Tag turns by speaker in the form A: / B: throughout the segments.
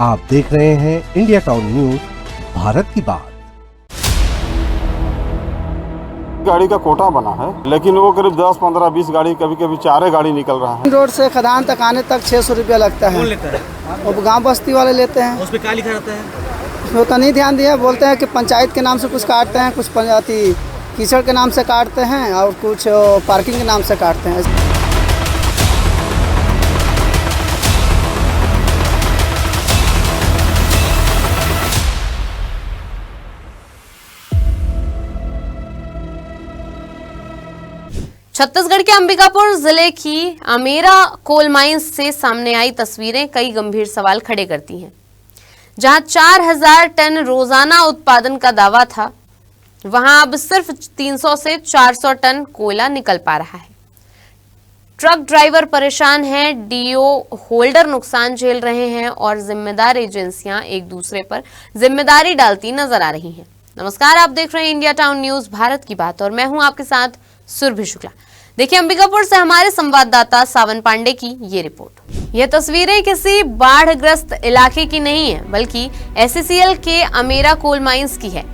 A: आप देख रहे हैं इंडिया टाउन न्यूज, भारत की बात।
B: गाड़ी का कोटा बना है, लेकिन वो करीब 10, 15, 20 गाड़ी, कभी कभी 4 गाड़ी निकल रहा है।
C: रोड से खदान तक आने तक 600 रुपया लगता है।
D: कौन लेता है?
C: और गांव बस्ती वाले लेते हैं।
D: उस पे क्या लिखा रहता है?
C: उसमें तो नहीं ध्यान दिया, बोलते हैं कि पंचायत के नाम से कुछ काटते हैं, कुछ पंचायती कीचड़ के नाम से काटते हैं और कुछ पार्किंग के नाम से काटते हैं।
E: छत्तीसगढ़ के अंबिकापुर जिले की अमेरा कोल माइंस से सामने आई तस्वीरें कई गंभीर सवाल खड़े करती हैं। जहां 4000 टन रोजाना उत्पादन का दावा था, वहां अब सिर्फ 300 से 400 टन कोयला निकल पा रहा है। ट्रक ड्राइवर परेशान हैं, डीओ होल्डर नुकसान झेल रहे हैं और जिम्मेदार एजेंसियां एक दूसरे पर जिम्मेदारी डालती नजर आ रही हैं। नमस्कार, आप देख रहे हैं इंडिया टाउन न्यूज, भारत की बात, और मैं हूं आपके साथ सुरभि शुक्ला। देखिए, अंबिकापुर से हमारे संवाददाता सावन पांडे की ये रिपोर्ट। यह तस्वीरें किसी बाढ़ग्रस्त इलाके की नहीं है, बल्कि एससीसीएल के अमेरा कोल माइंस की है।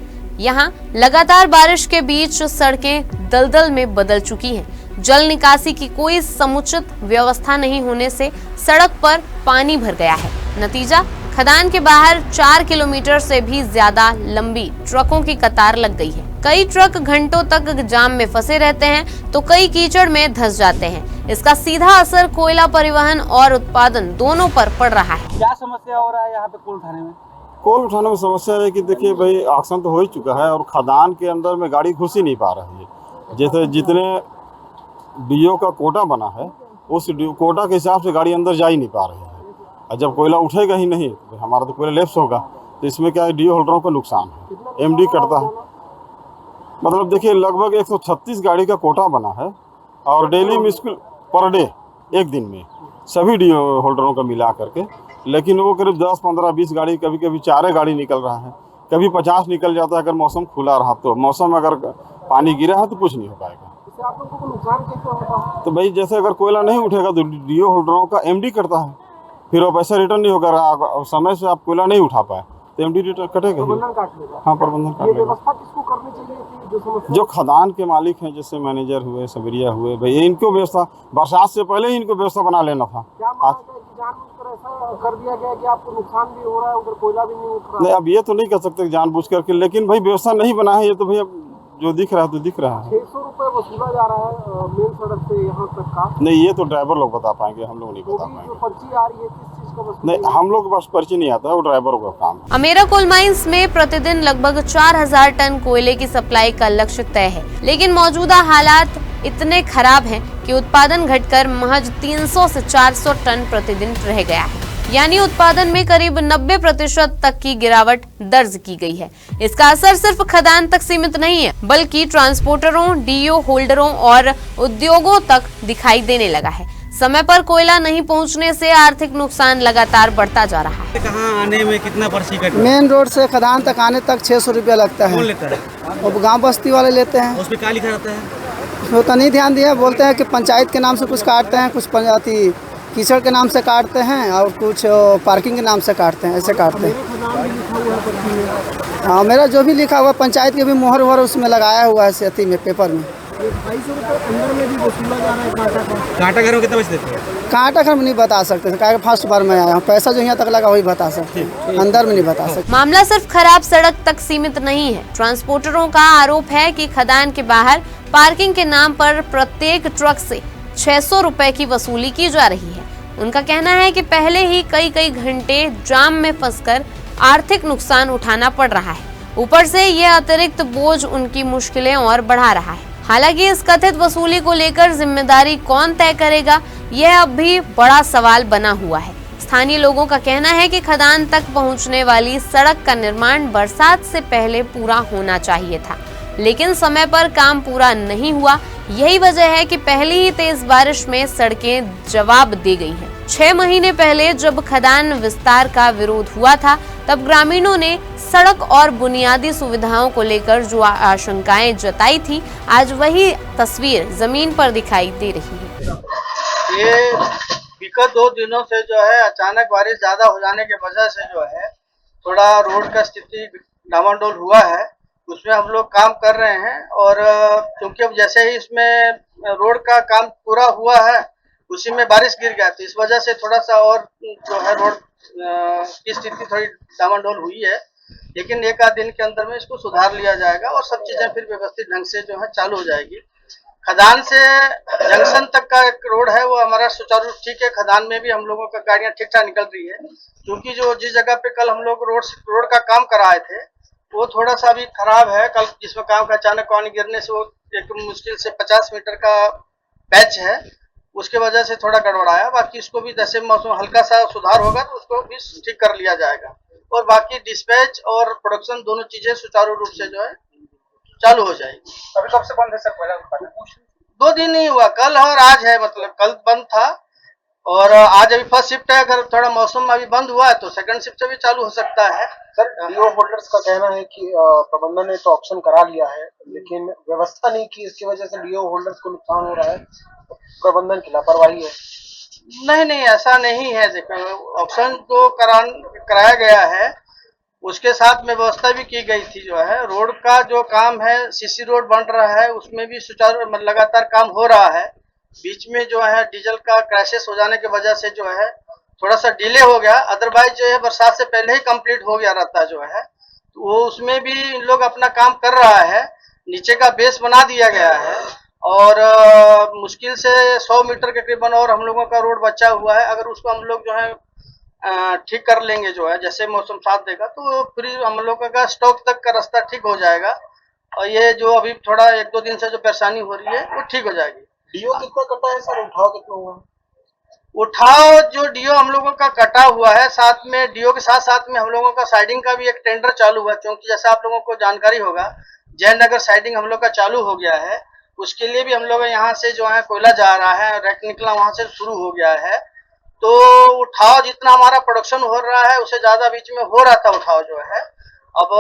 E: यहाँ लगातार बारिश के बीच सड़कें दलदल में बदल चुकी हैं। जल निकासी की कोई समुचित व्यवस्था नहीं होने से सड़क पर पानी भर गया है। नतीजा, खदान के बाहर 4 किलोमीटर से भी ज्यादा लंबी ट्रकों की कतार लग गई है। कई ट्रक घंटों तक जाम में फंसे रहते हैं तो कई कीचड़ में धंस जाते हैं। इसका सीधा असर कोयला परिवहन और उत्पादन दोनों पर पड़ रहा है।
D: क्या समस्या हो रहा है यहाँ पे कोल उठाने में?
B: कोल उठाने में समस्या है कि देखिए भाई, ऑक्शन तो हो ही चुका है और खदान के अंदर में गाड़ी घुस ही नहीं पा रही है। जैसे जितने डीओ का कोटा बना है, उस कोटा के हिसाब से गाड़ी अंदर जा ही नहीं पा रही है। और जब कोयला उठेगा ही नहीं तो हमारा तो कोयला लैप्स होगा, तो इसमें क्या है, डीओ होल्डरों को नुकसान है, एमडी कटता है। मतलब देखिए, लगभग 136 गाड़ी का कोटा बना है और डेली मुश्किल पर डे, एक दिन में सभी डीओ होल्डरों का मिला करके, लेकिन वो करीब 10, 15, 20 गाड़ी, कभी कभी 4 गाड़ी निकल रहा है, कभी 50 निकल जाता है। अगर मौसम खुला रहा तो, मौसम अगर पानी गिरा है तो कुछ नहीं हो पाएगा।
C: आप लोगों को नुकसान कैसे होगा?
B: तो भाई, जैसे अगर कोयला नहीं उठेगा तो डीओ होल्डरों का एमडी कटता है, फिर वो पैसा रिटर्न नहीं होगा। और समय से आप कोयला नहीं उठा पाए तो एमडी रिटर्न कटेगा ही। हाँ, प्रबंधन काट लेगा।
C: व्यवस्था किसको करनी चाहिए थी? जो समस्या
B: जो खदान के मालिक हैं, जैसे मैनेजर हुए, सबरिया हुए, भाई इनको व्यवस्था, बरसात से पहले ही इनको व्यवस्था बना लेना था। आज
C: जानबूझकर ऐसा कर दिया गया कि आपको नुकसान भी हो रहा है, उधर कोयला भी नहीं उठ रहा है।
B: नहीं, अब ये तो नहीं कर सकते जानबूझ करके, लेकिन भाई व्यवस्था नहीं बना है, ये तो भैया जो दिख रहा है तो दिख रहा है।
C: 600 रुपये वसूला जा रहा है मेन सड़क से यहाँ तक का।
B: नहीं, ये तो ड्राइवर लोग बता पाएंगे, हम लोग नहीं बता
C: जो
B: पाएंगे।
C: पर्ची आ रही है किस चीज का वसूल?
B: नहीं, हम लोग के पास पर्ची नहीं आता है, वो ड्राइवरों का काम है।
E: अमेरा कोल माइंस में प्रतिदिन लगभग 4000 टन कोयले की सप्लाई का लक्ष्य तय है, लेकिन मौजूदा हालात इतने खराब हैं कि उत्पादन घटकर महज 300 से 400 टन प्रतिदिन रह गया है। यानी उत्पादन में करीब 90% तक की गिरावट दर्ज की गई है। इसका असर सिर्फ खदान तक सीमित नहीं है, बल्कि ट्रांसपोर्टरों, डीओ होल्डरों और उद्योगों तक दिखाई देने लगा है। समय पर कोयला नहीं पहुंचने से आर्थिक नुकसान लगातार बढ़ता जा रहा है।
D: कहाँ आने में कितना पर्ची कट?
C: मेन रोड से खदान तक आने तक 600 रुपया लगता है।
D: कौन लेता है?
C: और गांव बस्ती वाले लेते हैं।
D: उस पे क्या लिखा रहता है?
C: उसमें तो नहीं ध्यान दिया, बोलते हैं कि पंचायत के नाम से कुछ काटते हैं, कुछ पंचायती कीचड़ के नाम से काटते हैं और कुछ पार्किंग के नाम से काटते हैं, ऐसे काटते हैं। हाँ, मेरा जो भी लिखा हुआ, पंचायत के भी मोहर वोहर उसमें लगाया हुआ है, सेती में, पेपर में। 250 रुपये अंदर में भी वसूला जा रहा है।
D: कांटा घर में कितना बच देते हैं?
C: कांटा घर में नहीं बता सकते, क्या फर्स्ट बार में आया हूँ, पैसा जो यहाँ तक लगा वही बता सकते हैं, अंदर में नहीं बता सकते।
E: मामला सिर्फ खराब सड़क तक सीमित नहीं है। ट्रांसपोर्टरों का आरोप है कि खदान के बाहर पार्किंग के नाम पर प्रत्येक ट्रक से 600 रुपए की वसूली की जा रही है। उनका कहना है कि पहले ही कई घंटे जाम में फंसकर आर्थिक नुकसान उठाना पड़ रहा है। ऊपर से यह अतिरिक्त बोझ उनकी मुश्किलें और बढ़ा रहा है। हालांकि इस कथित वसूली को लेकर जिम्मेदारी कौन तय करेगा, यह अब भी बड़ा सवाल बना हुआ है। स्थानीय लोगों का कहना है कि खदान तक पहुंचने वाली सड़क का निर्माण बरसात से पहले पूरा होना चाहिए था, लेकिन समय पर काम पूरा नहीं हुआ। यही वजह है कि पहली ही तेज बारिश में सड़कें जवाब दे गई हैं। 6 महीने पहले जब खदान विस्तार का विरोध हुआ था, तब ग्रामीणों ने सड़क और बुनियादी सुविधाओं को लेकर जो आशंकाएं जताई थी, आज वही तस्वीर जमीन पर दिखाई दे रही है।
D: ये
F: विगत 2 दिनों से जो है अचानक बारिश ज्यादा हो जाने की वजह से जो है थोड़ा रोड का स्थिति डामाडोल हुआ है। उसमें हम लोग काम कर रहे हैं और क्योंकि अब जैसे ही इसमें रोड का काम पूरा हुआ है उसी में बारिश गिर गया, तो इस वजह से थोड़ा सा और जो है रोड की स्थिति थोड़ी डामाडोल हुई है। लेकिन 1 आध दिन के अंदर में इसको सुधार लिया जाएगा और सब चीजें फिर व्यवस्थित ढंग से जो है चालू हो जाएगी। खदान से जंक्शन तक का एक रोड है वो हमारा सुचारू ठीक है। खदान में भी हम लोगों का गाड़ियां ठीक ठाक निकल रही है, क्योंकि जो जिस जगह पे कल हम लोग रोड का काम कराए थे वो थोड़ा सा अभी खराब है। कल जिसमें काम का अचानक पानी गिरने से वो एक मुश्किल से 50 मीटर का पैच है, उसके वजह से थोड़ा गड़बड़ाया। बाकी इसको भी जैसे मौसम हल्का सा सुधार होगा तो उसको भी ठीक कर लिया जाएगा और बाकी डिस्पैच और प्रोडक्शन दोनों चीजें सुचारू रूप से जो है चालू हो जाएगी।
G: अभी कब से बंद है सर? पहला
F: 2 दिन ही हुआ, कल और आज है, मतलब कल बंद था और आज अभी फर्स्ट शिफ्ट है। अगर थोड़ा मौसम अभी बंद हुआ है तो सेकंड शिफ्ट से भी चालू हो सकता है।
G: सर, डीओ होल्डर्स का कहना है कि प्रबंधन ने तो ऑप्शन करा लिया है लेकिन व्यवस्था नहीं की, इसकी वजह से डीओ होल्डर्स को नुकसान हो रहा है, प्रबंधन की लापरवाही है।
F: नहीं, ऐसा नहीं है। देखो, ऑप्शन तो कराया गया है, उसके साथ में व्यवस्था भी की गई थी। जो है रोड का जो काम है, सीसी रोड बन रहा है, उसमें भी सुचारू लगातार काम हो रहा है। बीच में जो है डीजल का क्राइसिस हो जाने की वजह से जो है थोड़ा सा डिले हो गया, अदरवाइज जो है बरसात से पहले ही कंप्लीट हो गया रहता जो है। तो वो उसमें भी इन लोग अपना काम कर रहा है। नीचे का बेस बना दिया गया है और मुश्किल से 100 मीटर के करीबन और हम लोगों का रोड बचा हुआ है। अगर उसको हम लोग जो है ठीक कर लेंगे जो है, जैसे मौसम साथ देगा तो फिर हम लोगों का स्टॉक तक का रास्ता ठीक हो जाएगा और ये जो अभी थोड़ा 1-2 दिन से जो परेशानी हो रही है वो ठीक हो जाएगी।
G: डीओ कितना कटा है सर? उठाव कितना हुआ?
F: उठाव जो डीओ हम लोगों का कटा हुआ है, साथ में डीओ के साथ साथ में हम लोगों का साइडिंग का भी एक टेंडर चालू हुआ, क्योंकि जैसा आप लोगों को जानकारी होगा जयनगर साइडिंग हम लोग का चालू हो गया है। उसके लिए भी हम लोग यहाँ से जो है कोयला जा रहा है, रैक निकला वहां से शुरू हो गया है। तो उठाव जितना हमारा प्रोडक्शन हो रहा है उससे ज्यादा बीच में हो रहा था उठाव जो है। अब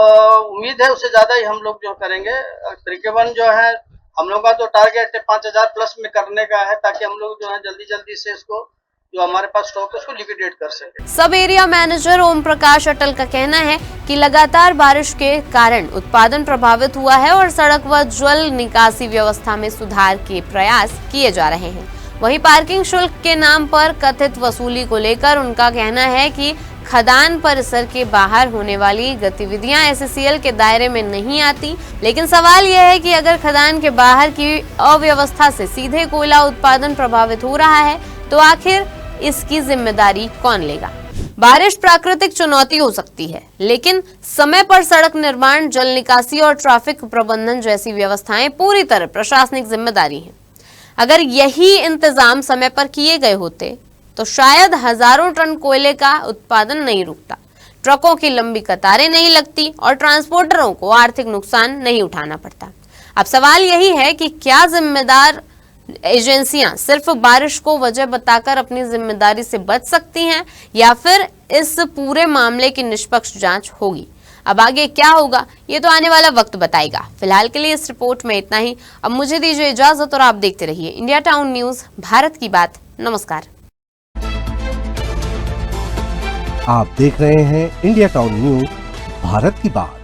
F: उम्मीद है उससे ज्यादा ही हम लोग जो करेंगे। तकरीबन जो है हम लोग का तो टारगेट 5000 प्लस में करने का है, ताकि हम लोग जो है जल्दी से इसको जो हमारे पास स्टॉक है उसको लिक्विडेट कर सके।
E: सब एरिया मैनेजर ओम प्रकाश अटल का कहना है कि लगातार बारिश के कारण उत्पादन प्रभावित हुआ है और सड़क व जल निकासी व्यवस्था में सुधार के प्रयास किए जा रहे हैं। वहीं पार्किंग शुल्क के नाम पर कथित वसूली को लेकर उनका कहना है कि खदान परिसर के बाहर होने वाली गतिविधियां एससीएल के दायरे में नहीं आती, लेकिन सवाल यह है कि अगर खदान के बाहर की अव्यवस्था से सीधे कोयला उत्पादन प्रभावित हो रहा है तो आखिर इसकी जिम्मेदारी कौन लेगा। बारिश प्राकृतिक चुनौती हो सकती है, लेकिन समय पर सड़क निर्माण, जल निकासी और ट्रैफिक प्रबंधन जैसी व्यवस्थाएं पूरी तरह प्रशासनिक जिम्मेदारी है। अगर यही इंतजाम समय पर किए गए होते तो शायद हजारों टन कोयले का उत्पादन नहीं रुकता, ट्रकों की लंबी कतारें नहीं लगती और ट्रांसपोर्टरों को आर्थिक नुकसान नहीं उठाना पड़ता। अब सवाल यही है कि क्या जिम्मेदार एजेंसियां सिर्फ बारिश को वजह बताकर अपनी जिम्मेदारी से बच सकती हैं या फिर इस पूरे मामले की निष्पक्ष जांच होगी। अब आगे क्या होगा ये तो आने वाला वक्त बताएगा। फिलहाल के लिए इस रिपोर्ट में इतना ही। अब मुझे दीजिए इजाजत और आप देखते रहिए इंडिया टाउन न्यूज, भारत की बात। नमस्कार।
A: आप देख रहे हैं इंडिया टाउन न्यूज, भारत की बात।